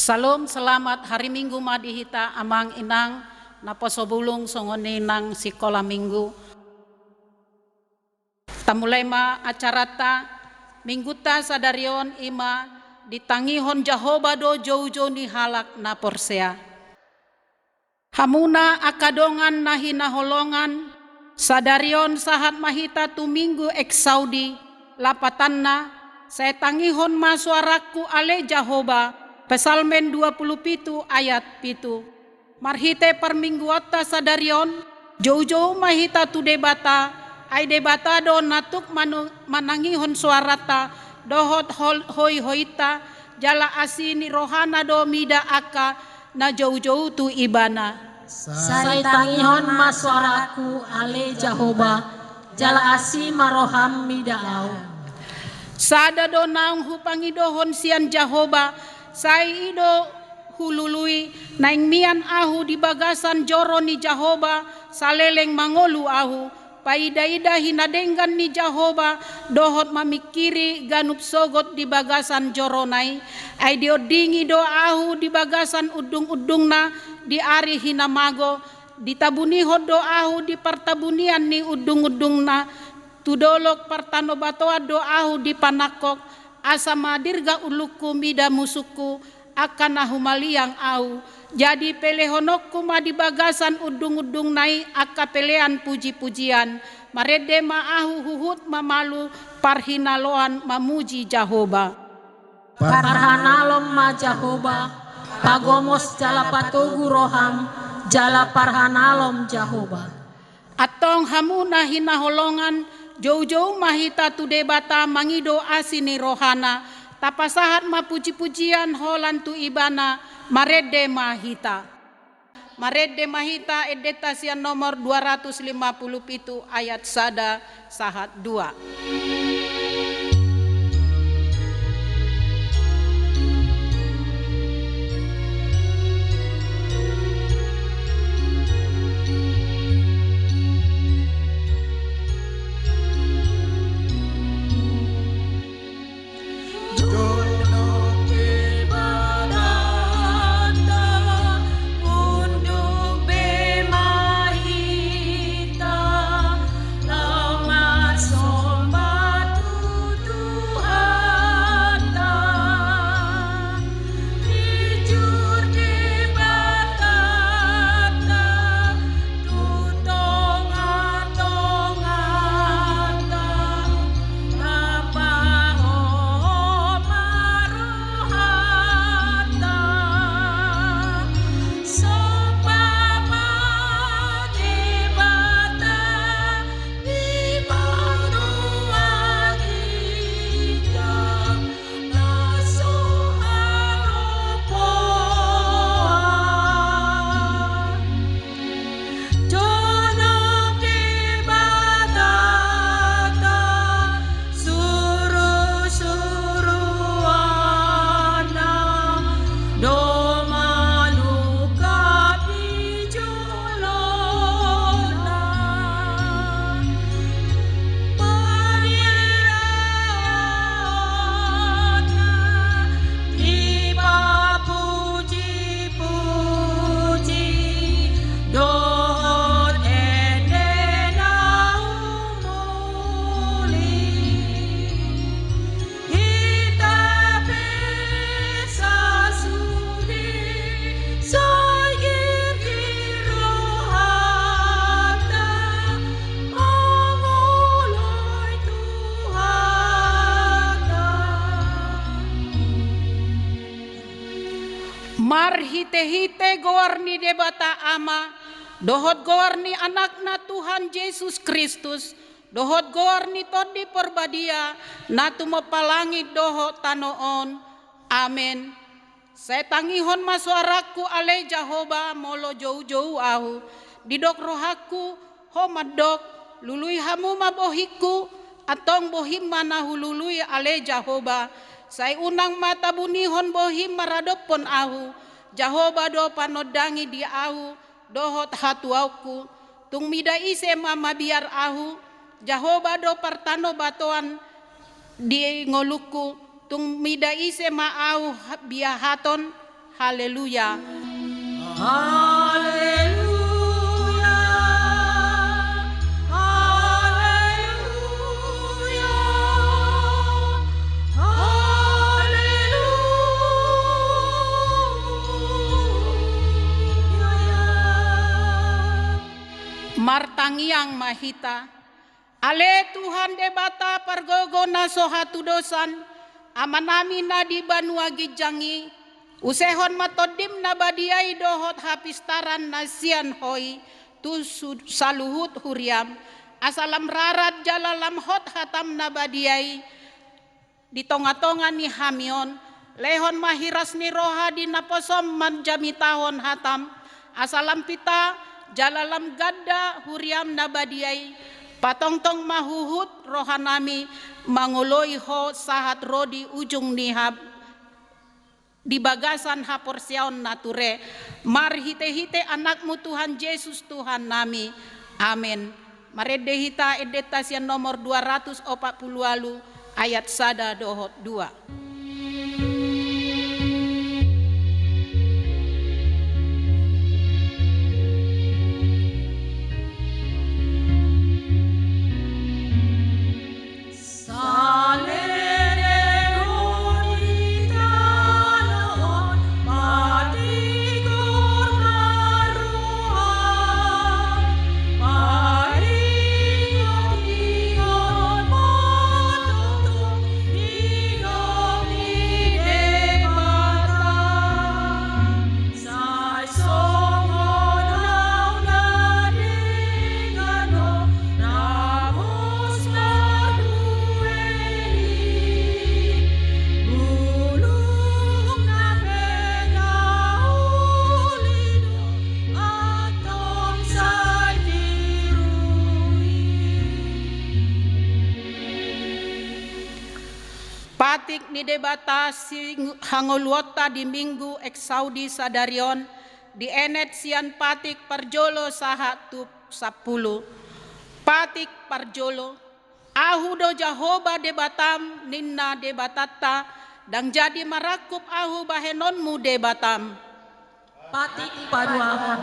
Salam selamat hari Minggu madihita amang inang naposobulung songone nang sekolah minggu. Tamulema acarata mingguta sadarion ima ditangihon Jahoba do jaujo ni halak na porsea. Hamuna akadongan nahi naholongan sadarion sahat mahita tu minggu ek Saudi lapatanna saya tangihon masuaraku ale Jahoba. Pesalmen 27 ayat 7. Marhite permingguata sadarion jauh-jauh mahita tu debata ay debata do natuk manangihon suarata dohot hoi hoita jala asini rohana do mida aka na jauh-jauh tu ibana. Saya tangihon masuaraku ale Jahoba jala asi maroham mida au. Sada do naung hupangidohon sian Jahoba sai ido hulului naing mian ahu di bagasan joro ni Jahoba saleleng mangolu ahu paida-ida hinadenggan ni Jahoba dohot mamikiri ganup sogot di bagasan joro nai ai diodingi do ahu di bagasan udung-udungna di ari hinamago ditabuni do ahu di pertabunian ni udung-udungna tudolok partano batoa do ahu di panakok asama dirga uluku mida musuku akan ahumaliang au jadi pelehonokku ma di bagasan udung-udung nai aka pelean puji-pujian marede ma ahu huhut mamalu parhinaloan mamuji Jahoba parhanalom ma Jahoba pagomos jala patugu roham jala parhanalom Jahoba atong hamuna hinaholongan jauh-jauh mahita tu debata mangido asini rohana tapasahat ma puji-pujian holan tu ibana marede mahita edetasian nomor 257 ayat sada sahat 2. Marhite-hite gowarni debata ama dohot gowarni anakna Tuhan Yesus Kristus dohot gowarni todi perbadia natu mapalangit dohot tanoon amen. Saya tangihon masuaraku ale Jahoba molo jauh-jauh ahu didok rohaku homadok lului hamu mabohiku atong bohim mana hulului ale Jahoba saya unang mata bunihon bohim maradopon ahu Jahoba do panodangi di ahu dohot hatuauku tung mida ise mama biar ahu Jahoba do partano batoan di ngoluku tung mida ise ma ahu biahaton Haleluya. Haleluya. Haleluya. Haleluya. Martangiang mahita. Ale Tuhan debata pargogo na sohatu dosan. Amanami na di banua gijangi. Usehon matodim na badiay dohot hapistaran na sian hoi. Tu saluhut huriam. Asalam rarat jalalam hot hatam na badiay. Di tonga-tonga ni hamion. Lehon mahiras ni roha di naposom manjamitahon hatam. Asalam pita jalalam gadda huriam na badiay. Patongtong mahuhut rohanami manguloi ho sahat rodi ujung nihab di bagasan haporsiaon nature mar hite-hite anakmu Tuhan Yesus Tuhan nami. Amin. Maredehita edetasian nomor 240 ayat 1 dohot 2. Patik ni debata hangoluota di minggu eksaudi sadarion di enet sian patik parjolo sahatu 10. Patik parjolo ahu do Jahoba debatam ninna debatata dang jadi marakup ahu bahenonmu debatam. Patik paduahon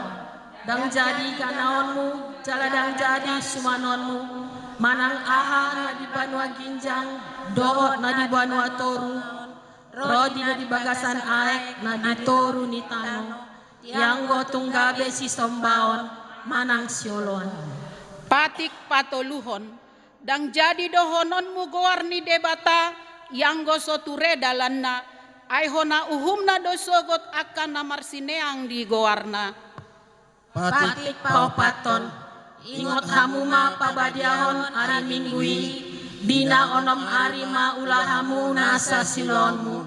dang jadi kanaonmu jaladang jadi sumanonmu manang aha na di banua ginjang doot na di banua toru rodi na di bagasan aek na di toru ni tano yanggo tunggabe si sombaon manang siolon. Patik patoluhon dang jadi dohononmu goar ni debata yanggo soture dalanna aihona uhumna dosogot akan namar sineang di goarna. Patik paupaton ingot hamuma pabadiahon ari minggui dina onom ari maulahamu nasa silonmu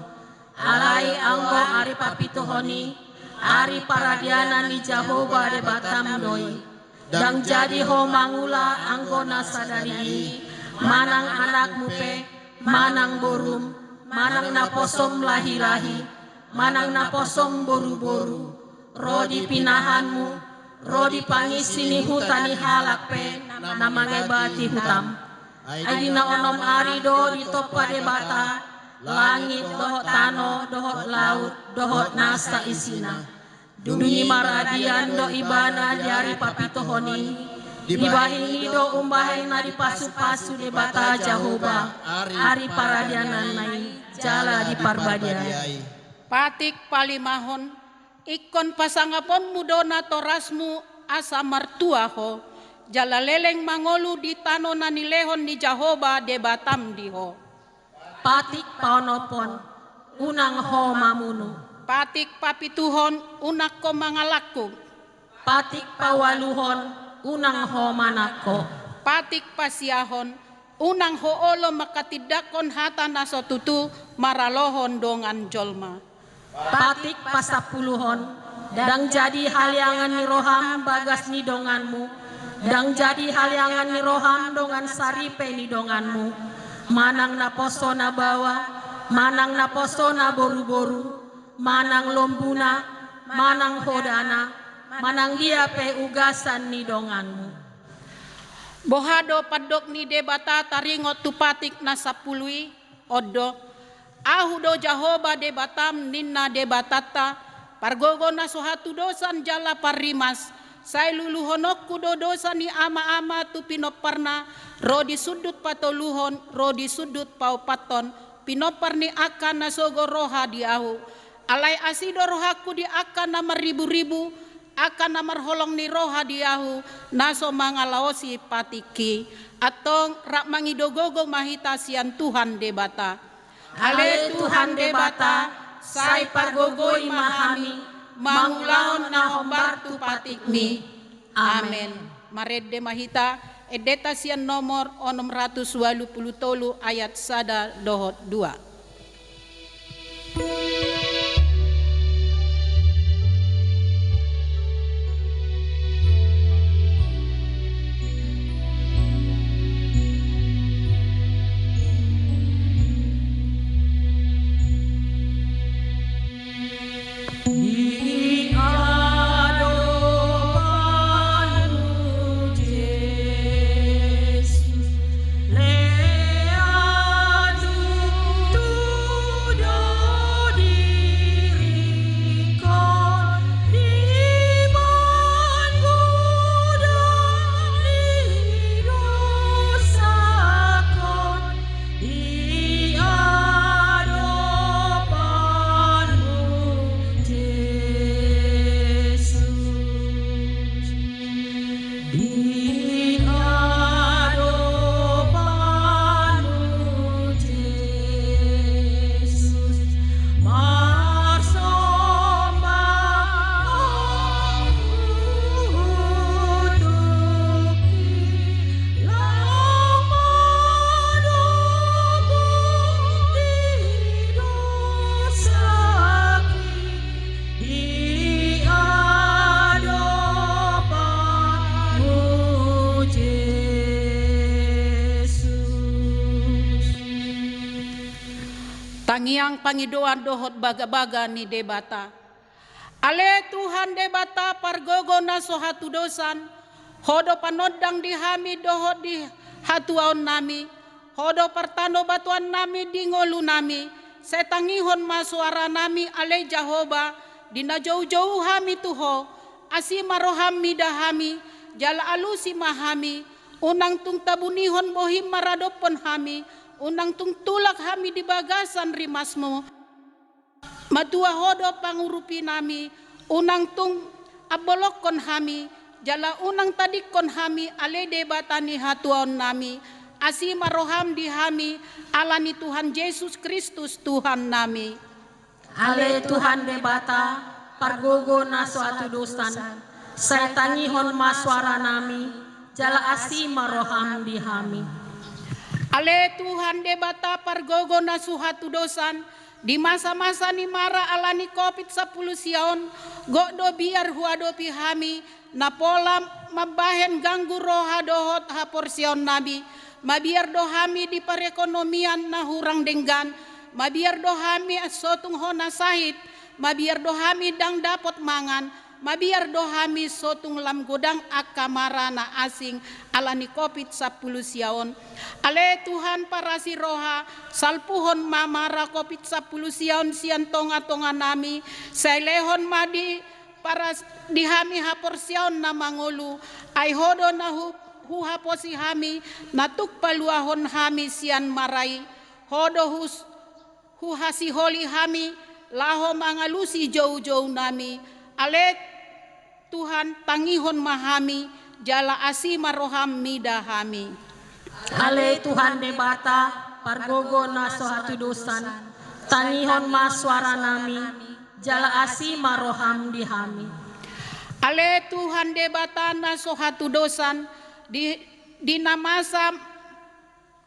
alai anggo ari papituhoni ari paradiana ni Jahoba debatam doi dang jadi ho mangula anggo nasa dari manang anakmu pe manang borum manang naposom lahi-lahi manang naposom boru-boru rodi pinahanmu rodi pangisini hutani halak pe namangebati hutam aidina onom ari do di topa debata langit dohot tano dohot laut dohot nasa isina dunyi maradian do ibana dari papitohoni dibahingi do umbaheng na di pasu-pasu debata Jahoba ari paradianan nai jala di parbadiai. Patik palimahon ikon pasangapon mudona torasmu asa martuaho jala leleng mangolu di tano nanilehon ni Jahoba debatam diho. Patik paonopon unang ho mamunu. Patik papituhon unak ko mangalaku. Patik pawaluhon unang ho manako. Patik pasiahon unang ho olo makatidakon hata nasotutu maralohon dongan jolma. Patik pasapuluhon dang jadi haliangan ni roham bagas ni donganmu dang jadi haliangan ni roham dongan saripe ni donganmu manang naposo na bawa manang naposo na boru-boru manang lombuna manang hodana manang dia pe ugasan ni donganmu. Bohado padok ni debata taringot tu patik na sapului odo ahu do Jahoba debatam ninna debatata Pargogo na sohatu dosan jala parimas. Say luluhonok kudo dosa ni ama-ama tu pinoparna. Ro di sudut patoluhon, ro di sudut paupaton. Pinopar ni akan na sogo roha di ahu. Alay asido rohaku di akan na maribu-ribu. Akan na marholong ni roha di ahu. Naso mangalaosi patiki. Atong rak mangidogogo mahita sian Tuhan debata. Ale Tuhan debata, say pargogoy mahami, mangulaon na hombar tu patikmi. Amen. Maredde mahita, edeta sian nomor 683 ayat 1 dohot 2. Tangiang pangidoan dohot baga-baga ni debata. Ale Tuhan debata pargogo na sohatu dosan. Hodo panodang di hami dohot di hatuaon nami. Hodo partano batuan nami di ngolu nami. Setangihon masuara nami ale Jahoba. Dina jauh-jauh hami tuho. Asima rohami dahami. Jala alusi mahami. Unang tung tabunihon bohim maradopon hami. Unang tung tulak hami di bagasan rimasmo. Matua hodo pangurupi nami. Unang tung abolokon hami. Jala unang tadikon hami ale debatani hatuan nami. Asima roham di hami alani Tuhan Yesus Kristus Tuhan nami. Ale Tuhan debata pargogo na suatu dosan. Saya tangihon maswara nami. Jala asima roham di hami. Ale Tuhan debata pargogo na suhatu dosan. Di masa-masa ni mara alani COVID-10 siaon. Gokdo biar huadopi hami. Na pola mabahen ganggu roha dohot hapor siaon nabi. Mabiar dohami di perekonomian na hurang denggan. Mabiar dohami sotung hona sahit. Mabiar dohami dang dapot mangan. Mabiar dohami sotung lam godang akamara na asing alani COVID-10 siaon. Ale Tuhan parasi roha salpuhon mamara COVID-10 siaon sian tonga-tonga nami. Sailehon madi para dihami hapor siaon na mangolu. Ay hodo na huhaposi hami natuk paluahon hami sian marai. Hodo huhasi holi hami laho mangalusi jauh-jauh nami. Ale Tuhan tangihon mahami jala asima roham midahami. Ale Tuhan debata pargogo na suatu dosan. Tangihon maswara nami jala asima roham di hami. Ale Tuhan debata na suatu dosan di namasa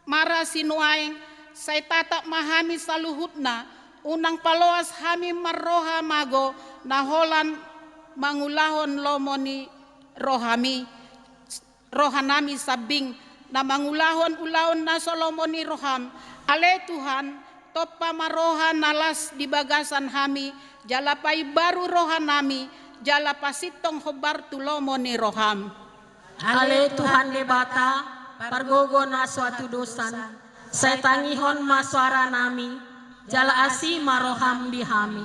mara sinuaing say tatak mahami saluhutna. Unang paloas hami marroha mago na holan mangulahon lomoni rohami rohanami sabing na mangulahon ulaon na solomoni roham. Ale Tuhan topa maroha nalas di bagasan hami jalapay baru rohanami jala pasitong hobar tulomoni roham. Ale Tuhan debata pargogo na suatu dosan. Saya tangihon maswara nami jala asima roham di hami.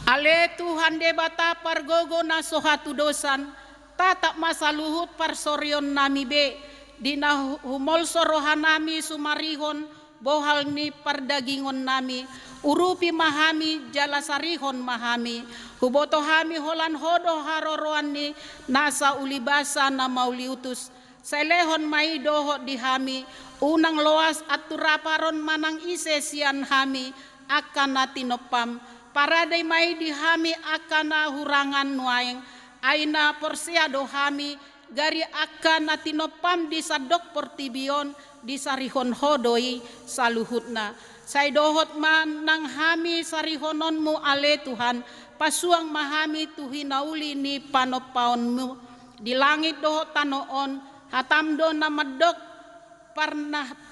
Ale Tuhan debata pargogo na sohatu dosan, tatak masaluhut parsoryon nami be, dina humol sorohan nami sumarihon, bohal ni pardagingon nami, urupi mahami jalasarihon mahami, huboto hami holan hodo haroroan ni nasa ulibasa na mauliutus, selehon mai doho di hami, unang loas at turaparon manang isesian hami, akan natinopam, paraday may di hami akan na hurangan nuayeng, ay na porsiado hami, gari akan natinopam di sadok portibion, di sarihon hodoy saluhut na. Say dohot man nang hami sarihonon mo ale Tuhan, pasuang mahami tuhinauli ni panopaon mo, di langit dohot tanoon, hatamdo na madok,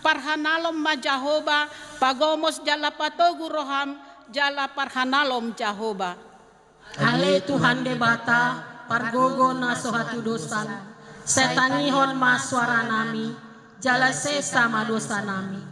parhanalom majahoba, pagomos jala patogu roham, jala parhanalom jahoba. Ale Tuhan debata, pargogo na sohatu dosan, setangihon maswara nami, jala sesa madosa nami.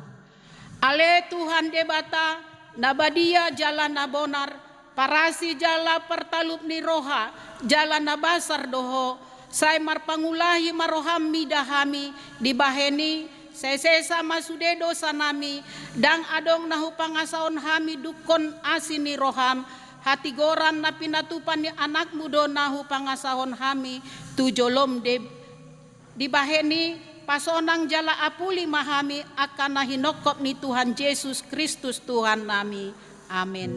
Ale Tuhan debata, nabadia jala nabonar, parasi jala pertalup ni roha, jala nabasar doho, say marpangulahi maroham midahami, dibaheni, sesesa masude dosa nami, dang adong nahu pangasaon hami dukon asini roham, hati goran na pinatupan ni anak mudo nahu pangasahon hami, tujolom dibaheni, pasonang jala apuli mahami, akan nahinokop ni Tuhan Yesus Kristus Tuhan nami. Amin.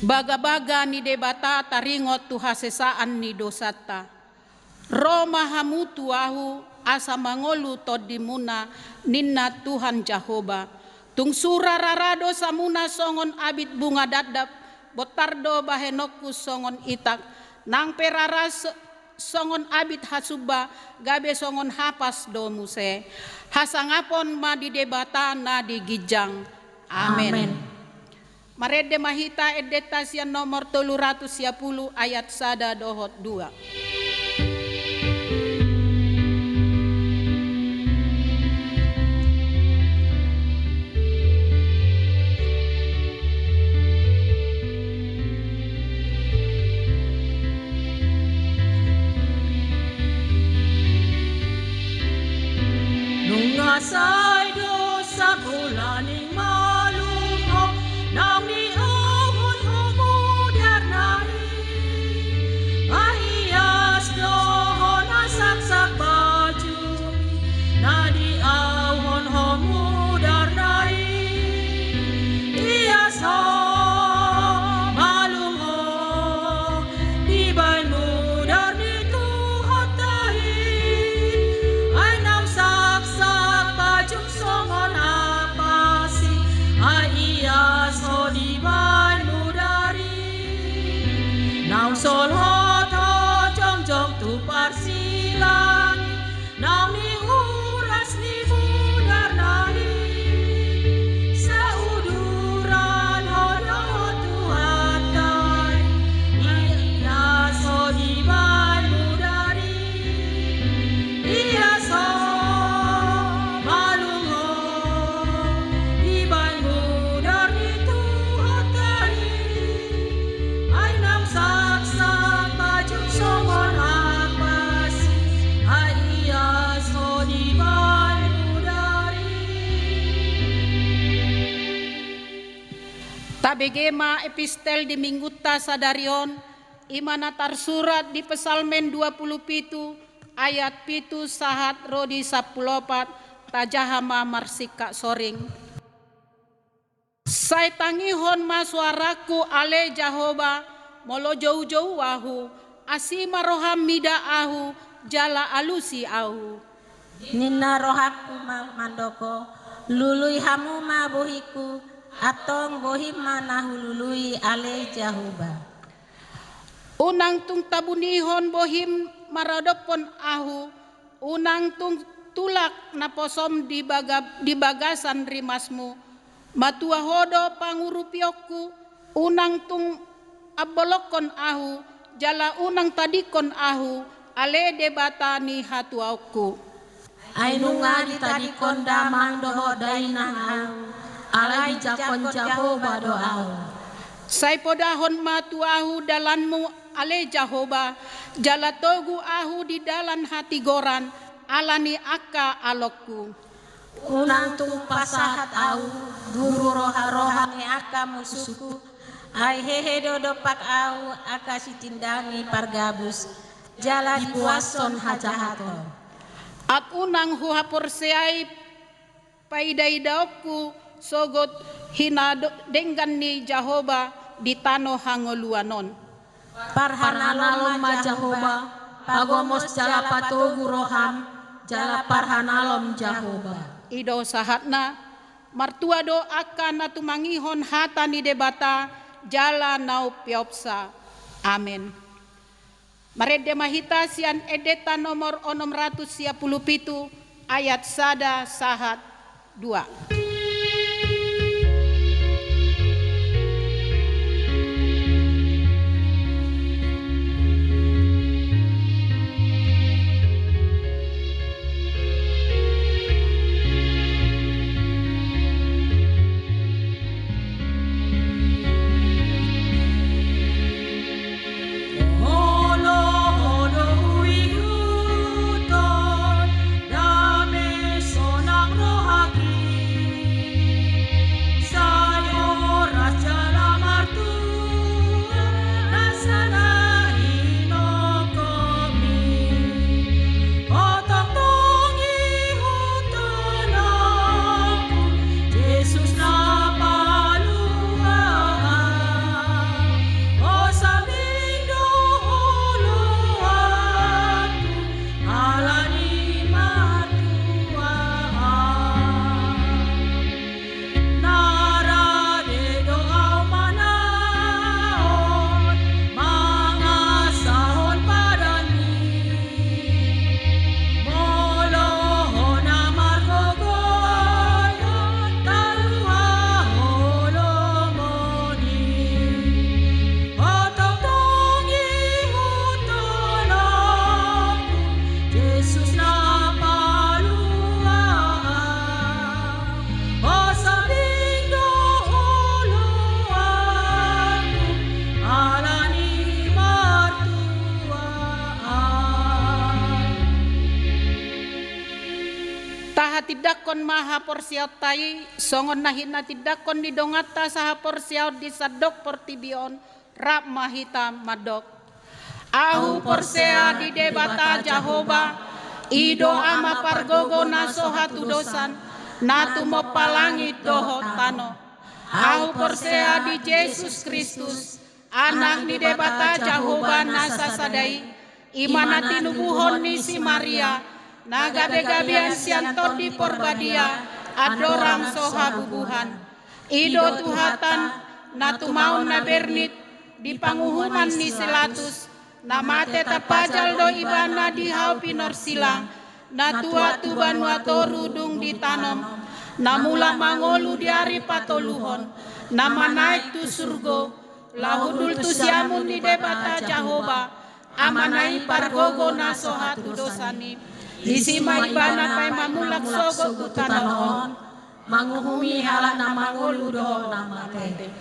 Baga-baga ni debata taringot tu hasesaan ni dosata. Roma hamutu ahu asa mangolu todimuna ninna Tuhan Jahoba. Tung sura rarado samuna songon abit bunga dadap, botardo bahenoku songon itak, nang peraras songon abit hasuba, gabe songon hapas domuse. Hasangapon ma di debata na di gijang. Amen. Marede mahita edetasian nomor 310 ayat sada dohot 2. Nungasay dosa kulaning malungkot, nang niahon humudar nai, ahiyas dohon asaksak baju, na diahon humudar nai, iyas ho malungkot, dibay mudar ni Tuhan tahi, ay nang saksak baju songon apasi, ay iyas ho dibay mudari, nang solhot ho jong tu parsilan, nang ni uras ni mudar nahi, sauduran ho tu hatay, iyas ho dibay mudari, iyas ho malungkot, dibay mudar ni Tuhan tahi, ay nang saksak baju songon apasi, ay iyas ho dibay mudari. Tabegema epistel di mingguta sadarion, imana tarsurat di pesalmen 27 ayat pitu sahat rodi 14 tajahama marsika soring. Sai tangihon maswaraku ale Jahoba, molo jauh-jauh ahu, asima roham mida ahu, jala alusi ahu. Nina rohaku mandoko lului hamu ma bohiku atong bohim mana hulului ale Jahoba. Unang tung tabunihon bohim maradopon ahu, unang tung tulak na posom di bagasan rimasmu, matua hodo pangurupiokku, unang tung abolokon ahu, jala unang tadikon ahu, ale debata ni hatuauku. Ainunga di tadikon damang doho dainang au, alai jakon Jahoba doau. Sai podahon matu ahu dalanmu ale Jahoba, jala togu ahu di dalan hati goran, alani aka alokku. Unang tung pasahat au, guru roha-roha ni aka musuhku, ai hehe dodopak au, aka sitindangi pargabus, jala dibuason hajahato. At unang huhapor seay paidaidaokku, sogot hinadenggan ni Jahoba di tano hangoluanon. Parhanalom ma Jahoba, pagomos jala patugu roham, jala parhanalom Jahoba. Ido sahatna, martua do akan na tumangihon hata ni debata, jala nau piopsa. Amin. Marede mahita sian edeta nomor 617 ayat sada sahat 2. Tidakon maha porsiaw tai songon nahina tidakon di dongata saha porsiaw di sadok portibion rap mahita madok. Ahu porsea di debata Jahoba, ido ama pargogo naso hatu dosan, natu mo palangit doho tano. Ahu porsea di Yesus Kristus, anak di debata Jahoba nasa sadai, imana tinubuhon ni si Maria, na gabe-gabean sianto di porbadia, adorang soha bubuhan. Ido tuhatan, na tumaon na bernit, di panguhuman ni Silatus, na mate tapajal do ibana di hau pinor silang, na tua tuban watoru dung ditanom, na mula mangolu di ari patoluhon, na manaik tu surgo, lahudul tu siamun di debata Jahoba, amanai pargogo na sohatu dosani. Isima ibana pay mamulak sogo kutanoon, manguhumi hala na mangolu do na mate.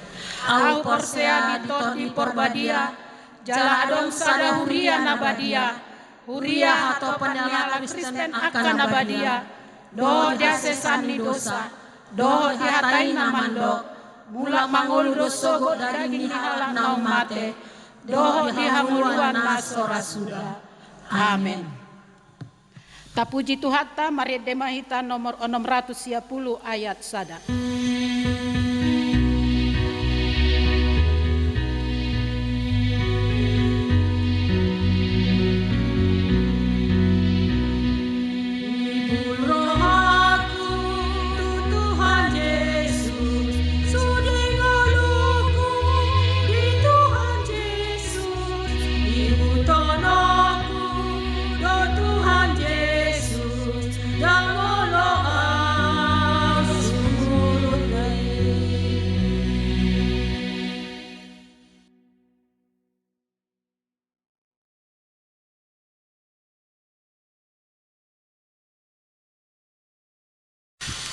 Au porsea ditot di porbadia, jala adong sada huria nabadia, huria atau penyala Kristen akan nabadia, do jasesan ni dosa, do dihatai na mandok, mulak mangolu do sogo daging hala na mate, do dihamuluan na sora sudah. Amin. Tapuji Tuhata Marede Mahita nomor 610 ayat sada.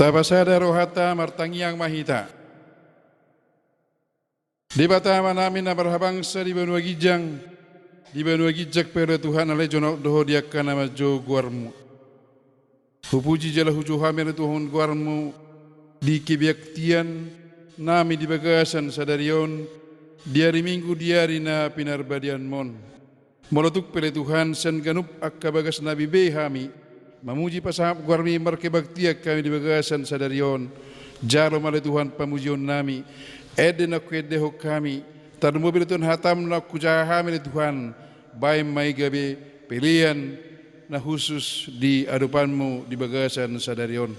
Tabasada rohata martangiang mahita. Di batama namin na barhabangsa di benua gijang, di benua gijak pada Tuhan alai jonok doho diakkan nama jo guarmu. Hupuji jala huju hamil Tuhan guarmu di kebiaktian nami di bagasan sadarion diari minggu diari na pinarbadian mon. Molotuk pele Tuhan sen ganup akka bagas nabi behami mamuji pasahap guarmi markebaktiak kami di bagasan sadarion jalo male Tuhan pamujion nami eden aku edeho kami tar mobil Tuhan hatam na kujahami Tuhan baim mai gabe pilihan na khusus di hadapanmu di bagasan sadarion.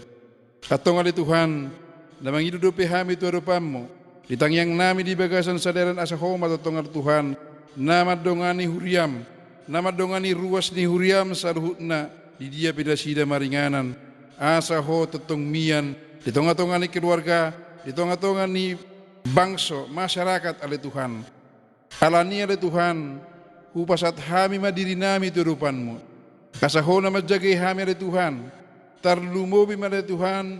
Atong ali Tuhan namang hidupi kami tu hadapanmu ditangyang nami di bagasan sadaran asa homa totong Tuhan nama dongani huriam nama dongani ruas ni huriam saruhutna di dia pida sida maringanan asa ho totong mian di tonga-tonga ni keluarga di tonga-tonga ni bangso masyarakat ale Tuhan alani ale Tuhan upasat hami madiri nami tu hadapanmu asa ho na majagai hami ale Tuhan tarlumobi ale Tuhan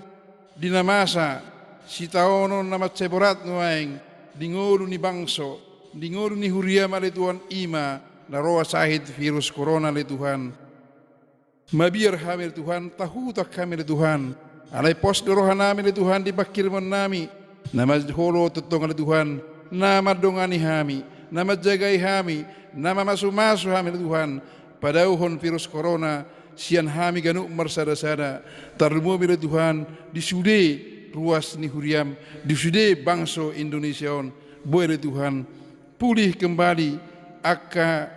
dinamasa si taono na matseborat nuaing dingolu ni bangso dingolu ni huria male Tuhan ima na roa sahid virus corona le Tuhan mabiar hamil Tuhan tahu tak kami le Tuhan alai pos dorohan nami le Tuhan dibakir mon nami nama holo totong le Tuhan nama dongani hami nama jagai hami nama masu-masu hami le Tuhan padauhon virus corona sian hami ganu marsada-sada tarmobi le Tuhan disude ruas ni huriam disude bangso Indonesia on boleh Tuhan pulih kembali akka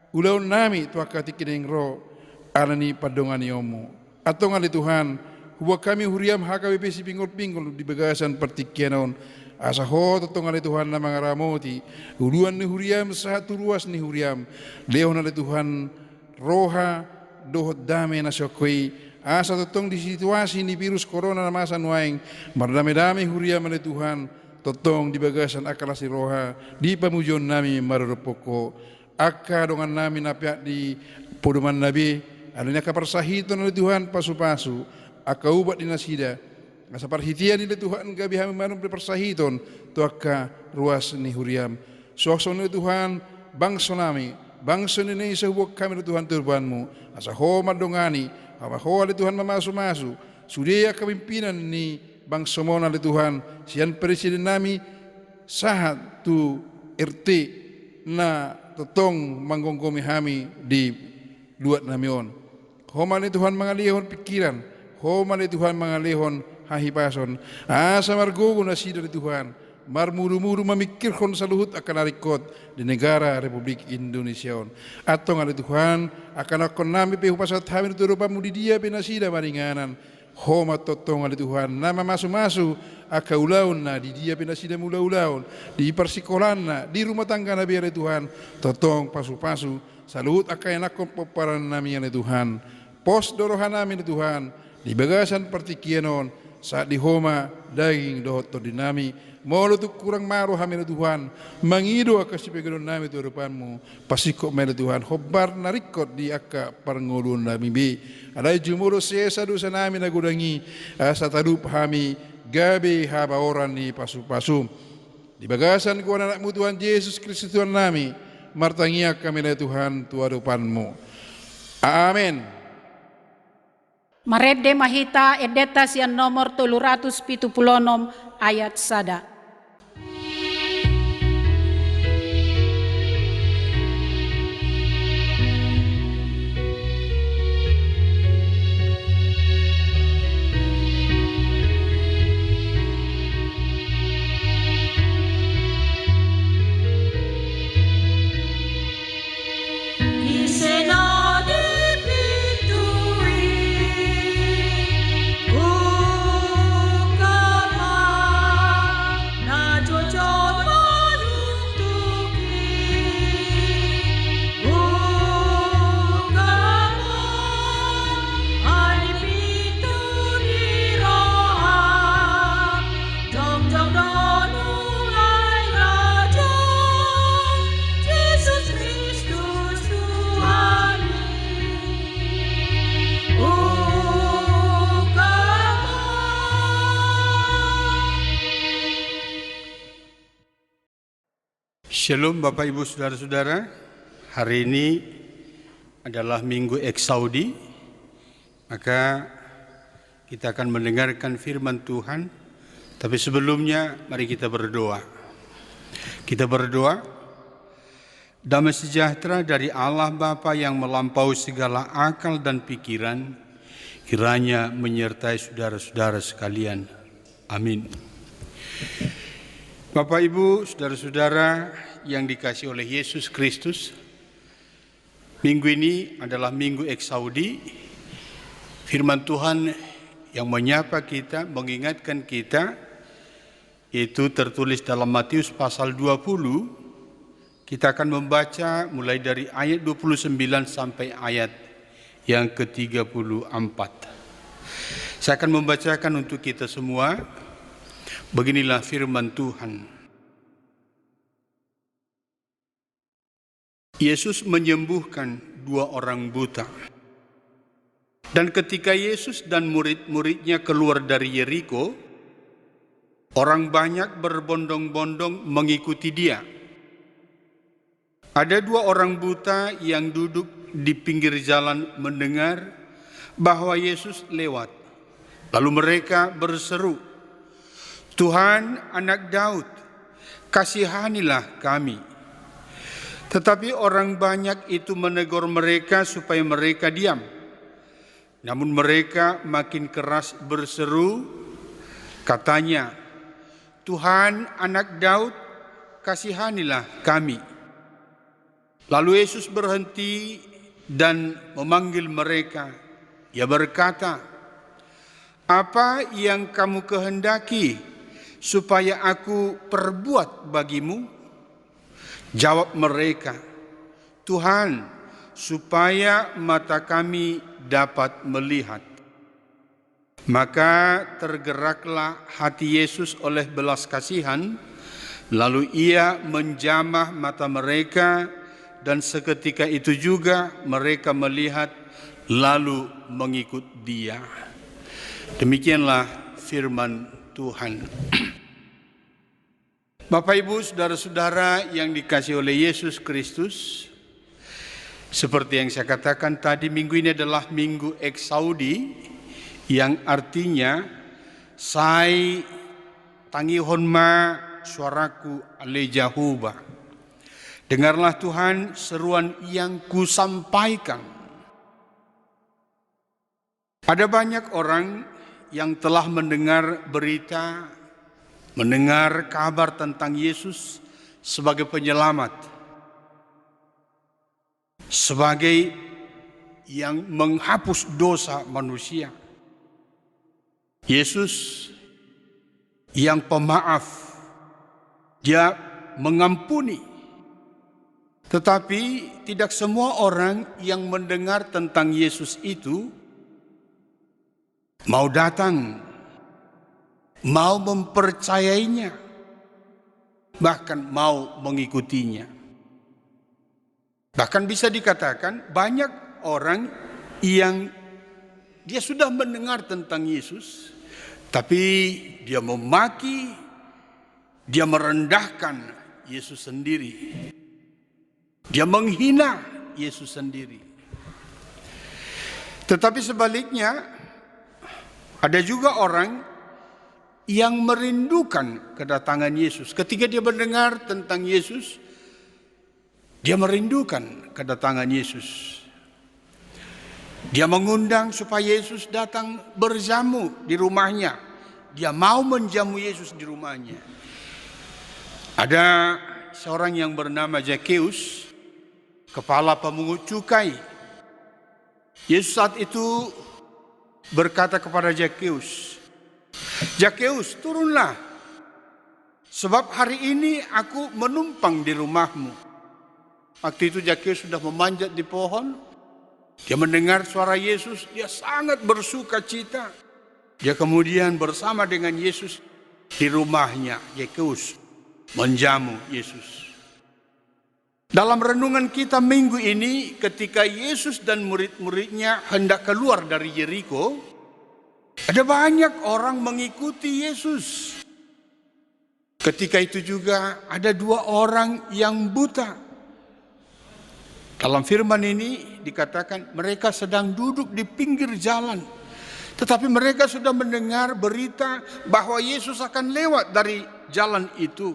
ulau nami tu akka tikineng ro alani padongani omo atong ali Tuhan huwa kami huriam haka bepesi pinggul-pinggul di bagasan pertikianon asa ho totong ali Tuhan na mga ramoti uluan ni huriam satu ruas ni huriam leon ali Tuhan roha dohot dame na syokoi asa totong di situasi ni virus corona na masa nuaing mardami-dami huriam ali Tuhan totong di bagasan akala si roha di pamujon nami marupoko akka dongan nami napiak di podoman nabi alanya kaparsahiton ali Tuhan pasu-pasu akka ubat di nasida asa parhitian ni Tuhan gabi hami manum persahiton tu akka ruas ni huriam sokson ni Tuhan bangsa nami bangsa ni Indonesia huwag kami ni Tuhan turbanmu asa ho madongani ho ali Tuhan mamasu-masu sudia kepimpinan ni bangsa mo na Tuhan siyan presiden nami sahat tu RT na totong manggonggomi hami di luat namion homa ni Tuhan mangalihon pikiran homa ni Tuhan mangalihon hahipason asa margogo na sida ni Tuhan marmuru-muru memikirkan saluhut akan arikot di negara Republik Indonesia atong ali Tuhan akan akon nami pehupasat hamil tu rupamu di dia pinasida maringanan homa totong ali Tuhan nama masu-masu aka ulaun na di dia pinasida mula-ulaun di persikolan na di rumah tangga nabi ali Tuhan totong pasu-pasu saluhut aka enakon peparan nami ali Tuhan pos dorohan nami ali Tuhan di bagasan pertikianon saat di homa daging dohot to dinami molo tu kurang maru hamil Tuhan mangido aka sipegedon nami tu hadapanmu pasiko mele Tuhan hobar narikot di aka parngolun nami be alai jumuro sesa dosa nami nagudangi asa tadup hami gabe haba orang ni pasu-pasu di bagasan ku anakmu Tuhan Yesus Kristus Tuhan nami martangia kami le Tuhan tu hadapanmu amin. Marede mahita edeta sian nomor 376 ayat sada. Shalom Bapak Ibu Saudara-saudara. Hari ini adalah Minggu Eksaudi. Maka kita akan mendengarkan firman Tuhan. Tapi sebelumnya mari kita berdoa. Kita berdoa. Damai sejahtera dari Allah Bapa yang melampaui segala akal dan pikiran, kiranya menyertai saudara-saudara sekalian. Amin. Bapak Ibu, saudara-saudara yang dikasihi oleh Yesus Kristus, minggu ini adalah Minggu Eksaudi. Firman Tuhan yang menyapa kita, mengingatkan kita, itu tertulis dalam Matius pasal 20. Kita akan membaca mulai dari ayat 29 sampai ayat yang ke-34. Saya akan membacakan untuk kita semua. Beginilah firman Tuhan. Yesus menyembuhkan 2 orang buta. Dan ketika Yesus dan murid-muridnya keluar dari Yeriko, orang banyak berbondong-bondong mengikuti dia. Ada 2 orang buta yang duduk di pinggir jalan mendengar bahwa Yesus lewat. Lalu mereka berseru, "Tuhan, Anak Daud, kasihanilah kami." Tetapi orang banyak itu menegur mereka supaya mereka diam. Namun mereka makin keras berseru, katanya, "Tuhan, Anak Daud, kasihanilah kami." Lalu Yesus berhenti dan memanggil mereka. Ia berkata, "Apa yang kamu kehendaki supaya aku perbuat bagimu?" Jawab mereka, "Tuhan, supaya mata kami dapat melihat." Maka tergeraklah hati Yesus oleh belas kasihan, lalu ia menjamah mata mereka, dan seketika itu juga mereka melihat lalu mengikut dia. Demikianlah firman Tuhan. Bapak Ibu, saudara-saudara yang dikasihi oleh Yesus Kristus, seperti yang saya katakan tadi, minggu ini adalah Minggu Eksaudi, yang artinya Sai tangihon ma suaraku ale Jehovah. Dengarlah Tuhan seruan yang kusampaikan. Ada banyak orang yang telah mendengar berita, mendengar kabar tentang Yesus sebagai penyelamat, sebagai yang menghapus dosa manusia. Yesus yang pemaaf, dia mengampuni. Tetapi tidak semua orang yang mendengar tentang Yesus itu mau datang, mau mempercayainya, bahkan mau mengikutinya. Bahkan bisa dikatakan banyak orang yang dia sudah mendengar tentang Yesus, tapi dia memaki, dia merendahkan Yesus sendiri. Dia menghina Yesus sendiri. Tetapi sebaliknya, ada juga orang yang merindukan kedatangan Yesus. Ketika dia mendengar tentang Yesus, dia merindukan kedatangan Yesus. Dia mengundang supaya Yesus datang berjamu di rumahnya. Dia mau menjamu Yesus di rumahnya. Ada seorang yang bernama Zakheus, kepala pemungut cukai. Yesus saat itu berkata kepada Zakheus, "Zakheus, turunlah, sebab hari ini aku menumpang di rumahmu." Waktu itu Zakheus sudah memanjat di pohon. Dia mendengar suara Yesus, dia sangat bersuka cita. Dia kemudian bersama dengan Yesus di rumahnya. Zakheus menjamu Yesus. Dalam renungan kita minggu ini, ketika Yesus dan murid-muridnya hendak keluar dari Yeriko, ada banyak orang mengikuti Yesus. Ketika itu juga ada 2 orang yang buta. Dalam firman ini dikatakan mereka sedang duduk di pinggir jalan. Tetapi mereka sudah mendengar berita bahwa Yesus akan lewat dari jalan itu.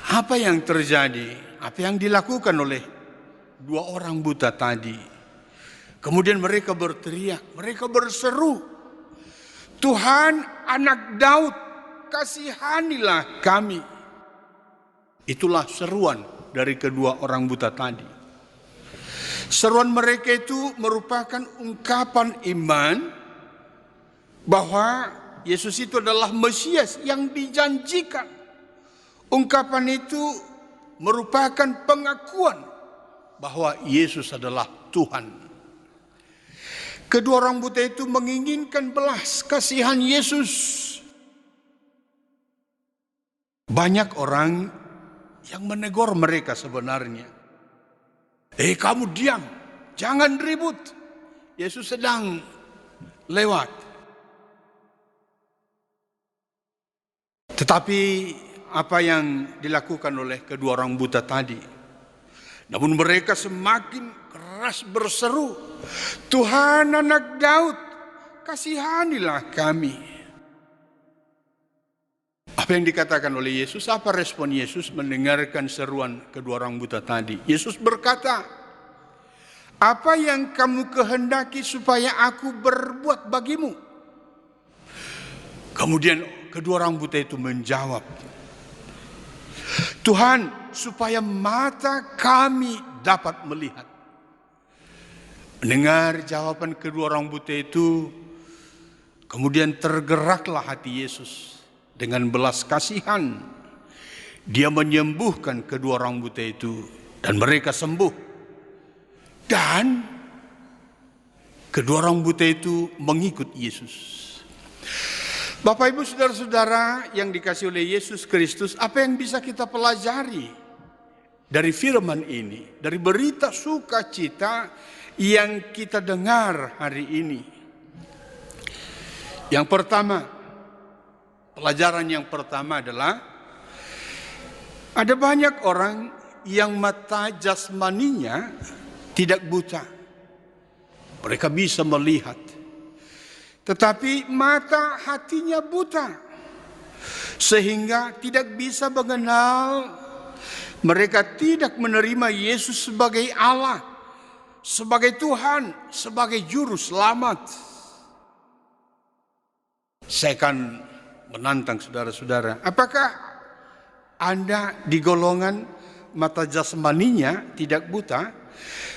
Apa yang terjadi? Apa yang dilakukan oleh 2 orang buta tadi? Kemudian mereka berteriak, mereka berseru, Tuhan, Anak Daud, kasihanilah kami. Itulah seruan dari kedua orang buta tadi. Seruan mereka itu merupakan ungkapan iman bahwa Yesus itu adalah Mesias yang dijanjikan. Ungkapan itu merupakan pengakuan bahwa Yesus adalah Tuhan. Kedua orang buta itu menginginkan belas kasihan Yesus. Banyak orang yang menegur mereka sebenarnya. Kamu diam, jangan ribut. Yesus sedang lewat. Tetapi apa yang dilakukan oleh kedua orang buta tadi? Namun mereka semakin keras berseru, Tuhan, Anak Daud, kasihanilah kami. Apa yang dikatakan oleh Yesus? Apa respon Yesus mendengarkan seruan kedua orang buta tadi? Yesus berkata, apa yang kamu kehendaki supaya aku berbuat bagimu? Kemudian kedua orang buta itu menjawab, Tuhan, supaya mata kami dapat melihat. Mendengar jawaban kedua orang buta itu, kemudian tergeraklah hati Yesus. Dengan belas kasihan, dia menyembuhkan kedua orang buta itu dan mereka sembuh. Dan kedua orang buta itu mengikut Yesus. Bapak Ibu saudara-saudara yang dikasihi oleh Yesus Kristus, apa yang bisa kita pelajari dari firman ini, dari berita sukacita yang kita dengar hari ini? Yang pertama, pelajaran yang pertama adalah ada banyak orang yang mata jasmaninya tidak buta. Mereka bisa melihat. Tetapi mata hatinya buta. Sehingga tidak bisa mengenal, mereka tidak menerima Yesus sebagai Allah, sebagai Tuhan, sebagai juru selamat. Saya akan menantang saudara-saudara, apakah Anda di golongan mata jasmaninya tidak buta,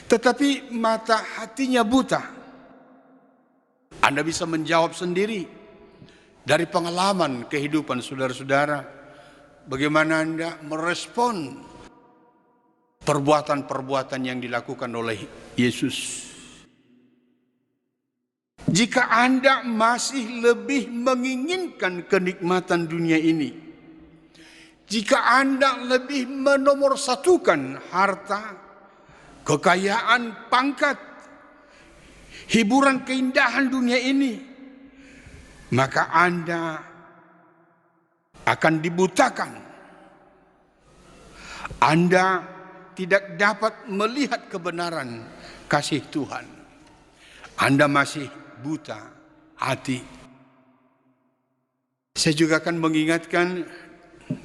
tetapi mata hatinya buta? Anda bisa menjawab sendiri dari pengalaman kehidupan saudara-saudara, bagaimana Anda merespon perbuatan-perbuatan yang dilakukan oleh Yesus. Jika Anda masih lebih menginginkan kenikmatan dunia ini, jika Anda lebih menomorsatukan harta, kekayaan, pangkat, hiburan keindahan dunia ini, maka Anda akan dibutakan. Anda tidak dapat melihat kebenaran kasih Tuhan. Anda masih buta hati. Saya juga akan mengingatkan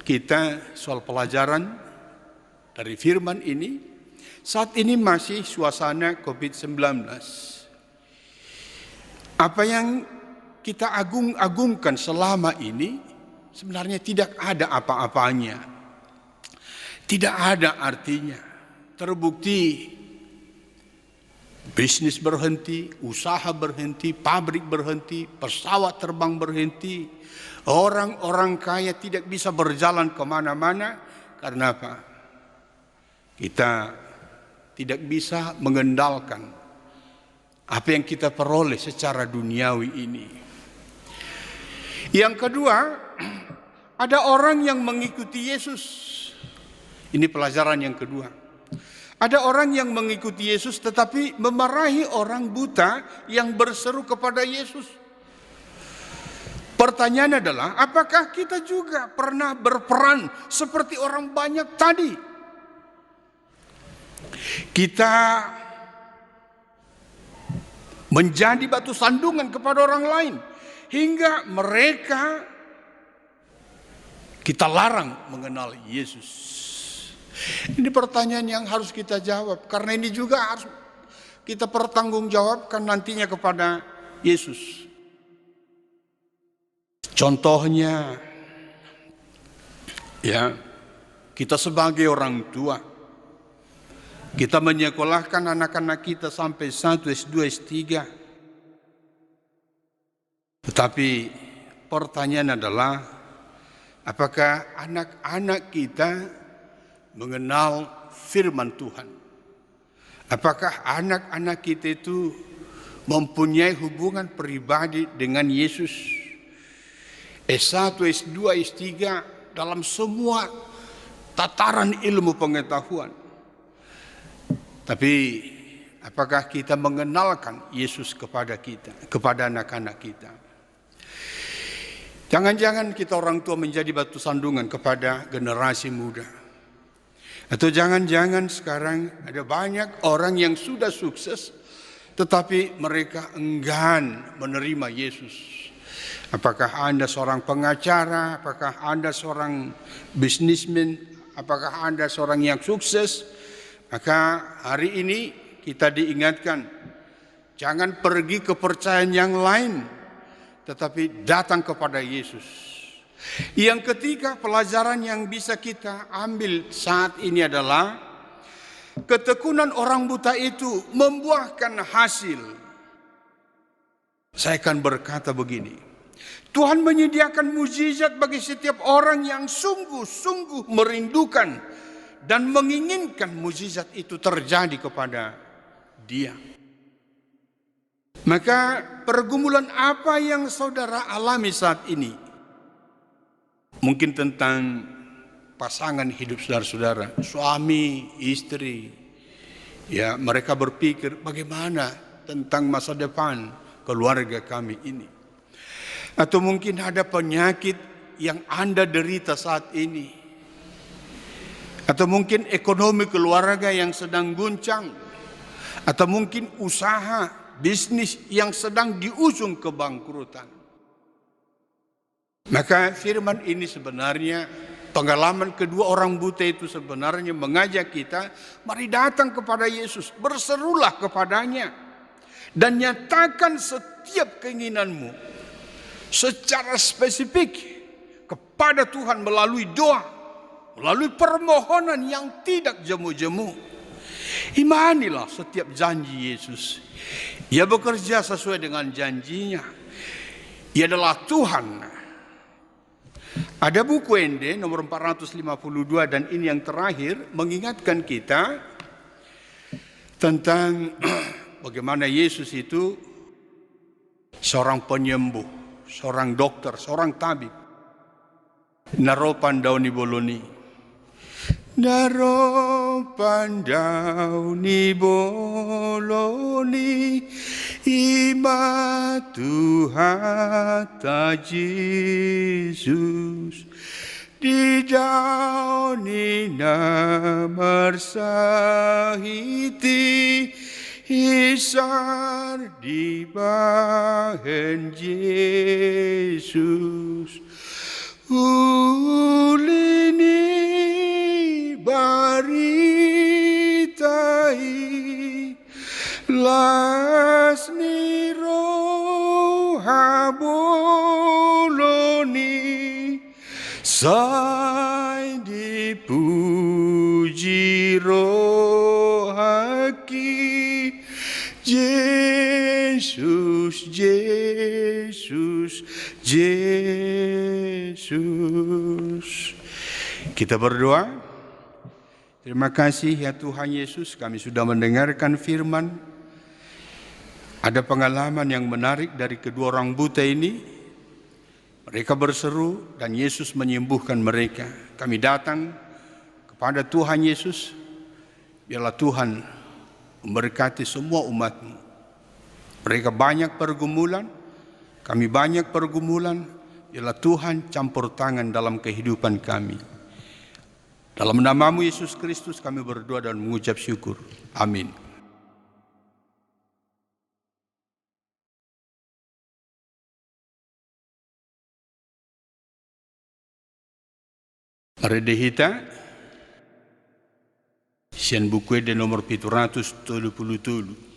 kita soal pelajaran dari firman ini. Saat ini masih suasana COVID-19. Apa yang kita agung-agungkan selama ini sebenarnya tidak ada apa-apanya. Tidak ada artinya. Terbukti bisnis berhenti, usaha berhenti, pabrik berhenti, pesawat terbang berhenti. Orang-orang kaya tidak bisa berjalan kemana-mana. Karena apa? Kita tidak bisa mengendalikan apa yang kita peroleh secara duniawi ini. Yang kedua, ada orang yang mengikuti Yesus. Ini pelajaran yang kedua. Ada orang yang mengikuti Yesus tetapi memarahi orang buta yang berseru kepada Yesus. Pertanyaannya adalah, apakah kita juga pernah berperan seperti orang banyak tadi? Kita menjadi batu sandungan kepada orang lain, hingga mereka kita larang mengenal Yesus. Ini pertanyaan yang harus kita jawab, karena ini juga harus kita pertanggungjawabkan nantinya kepada Yesus. Contohnya, ya, kita sebagai orang tua, kita menyekolahkan anak-anak kita sampai 1 S2, S3. Tetapi pertanyaan adalah, apakah anak-anak kita mengenal firman Tuhan? Apakah anak-anak kita itu mempunyai hubungan pribadi dengan Yesus? S1, S2, S3 dalam semua tataran ilmu pengetahuan. Tapi apakah kita mengenalkan Yesus kepada kita, kepada anak-anak kita? Jangan-jangan kita orang tua menjadi batu sandungan kepada generasi muda. Atau jangan-jangan sekarang ada banyak orang yang sudah sukses, tetapi mereka enggan menerima Yesus. Apakah Anda seorang pengacara? Apakah Anda seorang bisnismen? Apakah Anda seorang yang sukses? Maka hari ini kita diingatkan, jangan pergi ke kepercayaan yang lain, tetapi datang kepada Yesus. Yang ketiga, pelajaran yang bisa kita ambil saat ini adalah ketekunan orang buta itu membuahkan hasil. Saya akan berkata begini, Tuhan menyediakan mukjizat bagi setiap orang yang sungguh-sungguh merindukan dan menginginkan mukjizat itu terjadi kepada dia. Maka pergumulan apa yang saudara alami saat ini? Mungkin tentang pasangan hidup saudara-saudara, suami, istri. Ya, mereka berpikir bagaimana tentang masa depan keluarga kami ini. Atau mungkin ada penyakit yang Anda derita saat ini. Atau mungkin ekonomi keluarga yang sedang guncang. Atau mungkin usaha, bisnis yang sedang diusung kebangkrutan. Maka firman ini sebenarnya, pengalaman kedua orang buta itu sebenarnya mengajak kita, mari datang kepada Yesus, berserulah kepadanya. Dan nyatakan setiap keinginanmu secara spesifik kepada Tuhan melalui doa, melalui permohonan yang tidak jemu-jemu. Imanilah setiap janji Yesus. Ia bekerja sesuai dengan janjinya. Ia adalah Tuhan. Ada buku Ende nomor 452 dan ini yang terakhir mengingatkan kita tentang bagaimana Yesus itu seorang penyembuh, seorang dokter, seorang tabib. Naropan dauni boloni. Naropan dauni boloni ima Tuhan Yesus di dauni namar sahiti Isar di bahen Yesus ulini baritai lasni roha boloni sai dipuji rohaki Yesus, Yesus, Yesus. Kita berdoa. Terima kasih ya Tuhan Yesus, kami sudah mendengarkan firman. Ada pengalaman yang menarik dari kedua orang buta ini. Mereka berseru dan Yesus menyembuhkan mereka. Kami datang kepada Tuhan Yesus. Biarlah Tuhan memberkati semua umat-Mu. Mereka banyak pergumulan, kami banyak pergumulan, Biarlah Tuhan campur tangan dalam kehidupan kami. Dalam namamu Yesus Kristus kami berdoa dan mengucap syukur. Amin. Redehita sian buku de nomor 777.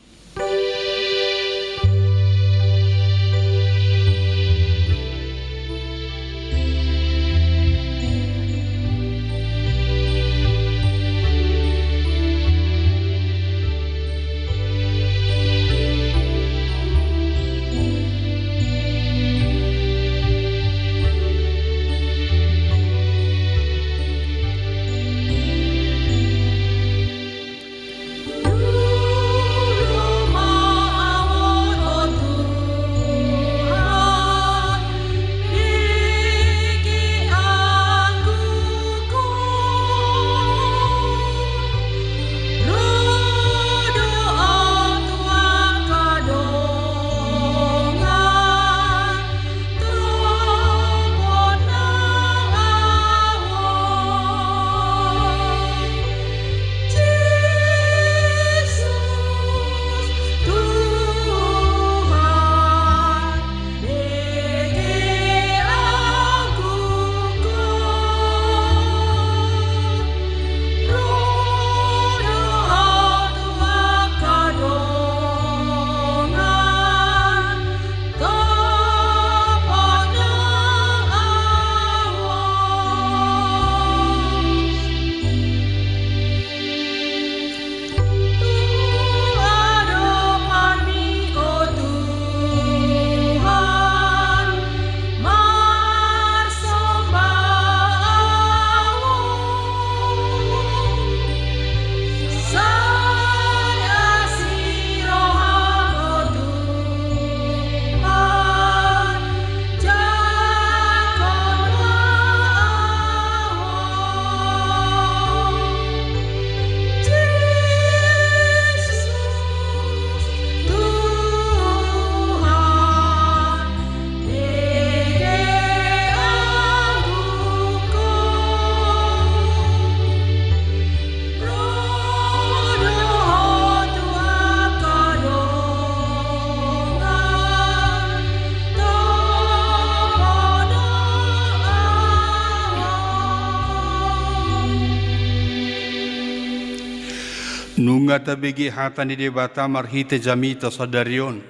Nungata begi hatani debata marhite jamita sadarion.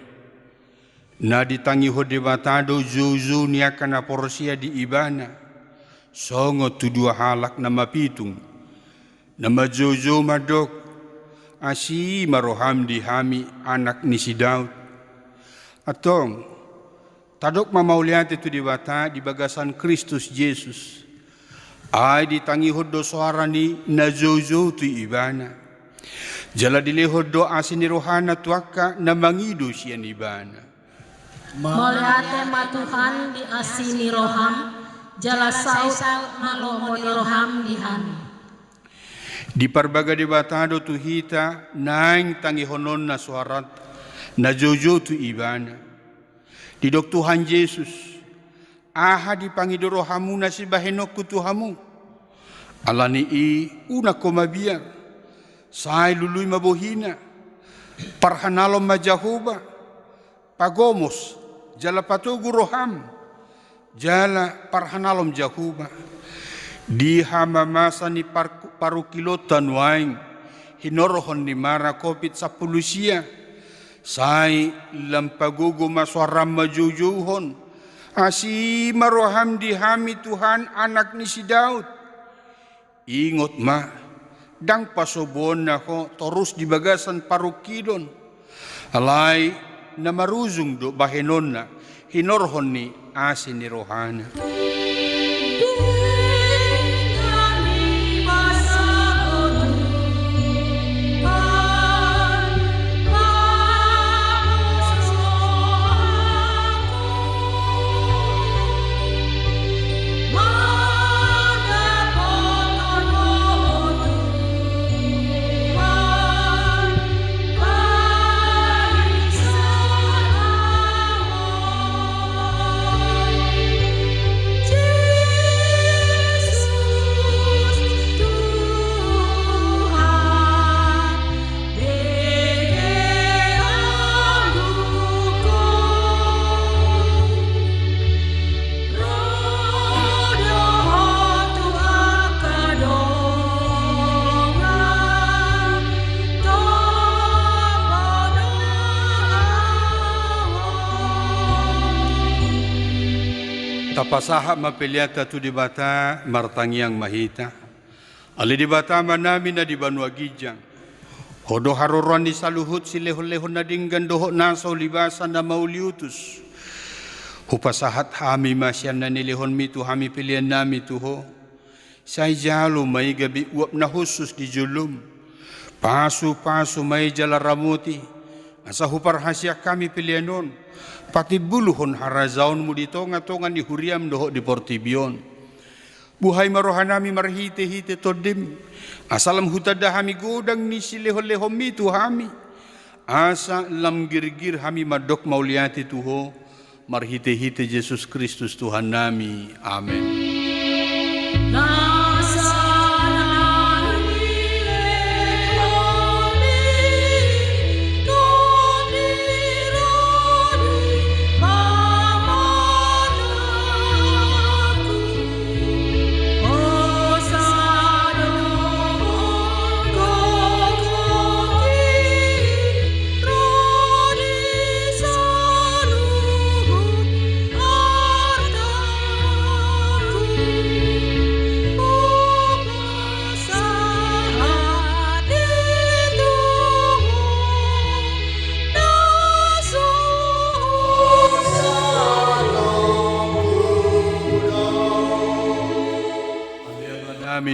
Na ditangi ho debatado zuzu niakana porosia di ibana. Songo tudua halak nama pitung. Nama zuzu madok. Asi maroham di hami anak ni si Daud. Atong tadok mamauliate tu debata di bagasan Kristus Yesus. Ai ditangi ho do suarani na zuzu tu ibana. Jala dileho doa sini rohana tuaka na mangido siya ni bana. Moliate ma Tuhan di asini roham, jala saut malomo di roham di hani. Di parbaga debatado tu hita naing tangi honon na suarat na jojo tu ibana. Di dok Tuhan Yesus, aha di pangido rohamu na si bahenok ku Tuhamu. Alani i una komabiar. Sai lului mabohina, parhanalom majahuba, pagomos, jala patugu roham, jala parhanalom jahuba. Di hama masa ni parukilotan waing, hinorohon ni mara kopit sa pulusia, sai lampagugo maswaram majujuhon, asi maroham di hami Tuhan anak ni si Daud. Ingot ma, dang pasobon na ko torus di bagasan parukilon. Alay na maruzong do bahenon na hinorhon ni asin ni rohana. Tapasaha mapiliata tu di bata martangiang mahita. Ali di bata manami na di Banua Gijang. Hodo haruron di saluhut si lehon-lehon na dinggan doho nasaw libasan na mauliutus. Hupasahat hami masyan na nilehon mitu hami pilihan nami tuho. Say jalo may gabi uap na husus di julum. Pasu-pasu may jalaramuti. Asa huparhasya kami pilihanon. Pati buluhon harazaon mo dito nga tongan ni huriam doho di Portibion. Buhay marohanami marhite-hite todim. Asalam hutada hami godang ni sileho-leho mitu hami. Asa lam girgir hami madok mauliati tuho. Marhite-hite Yesus Kristus Tuhan nami. Amen.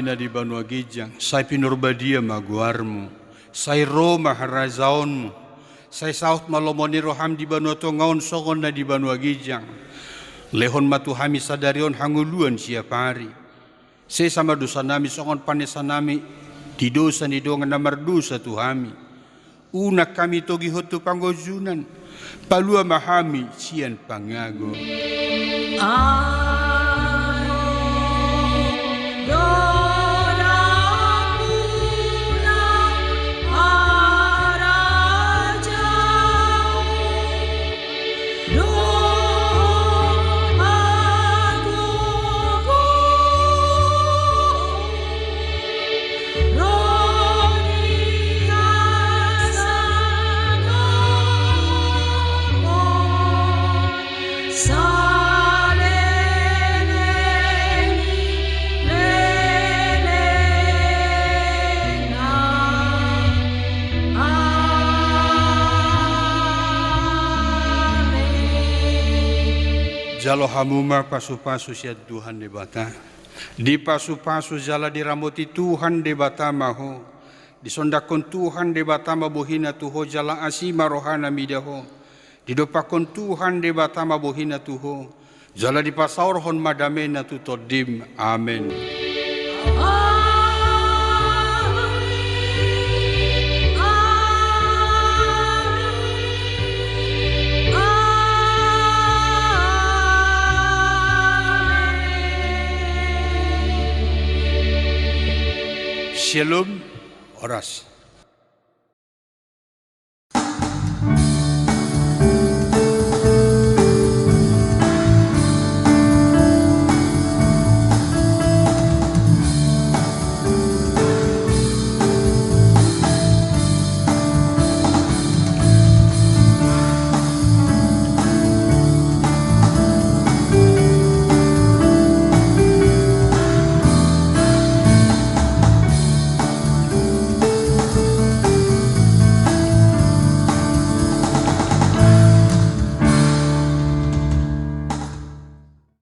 Na di Banua Gijang, say pinurbadia maguarmu, say Roma harazaonmu, say South Malomoni roham di Banua Tongaon songon na di Banua Gijang, lehon matuhami sadarion hanguluan siapari, say sama dosa nami songon panesan nami, di dosa ni dongan namar dosa tuhami, una kami togi hotu panggojunan, palua mahami sian pangago. Jalo hamuma pasu-pasu siat Tuhan di bata. Di pasu-pasu jala diramuti Tuhan di bata maho. Disondakon Tuhan di bata mabuhina tuho jala asima rohana midaho. Didopakon Tuhan di bata mabuhina tuho. Jala di pasaurhon madamena tutodim. Amen. Shalom, oras.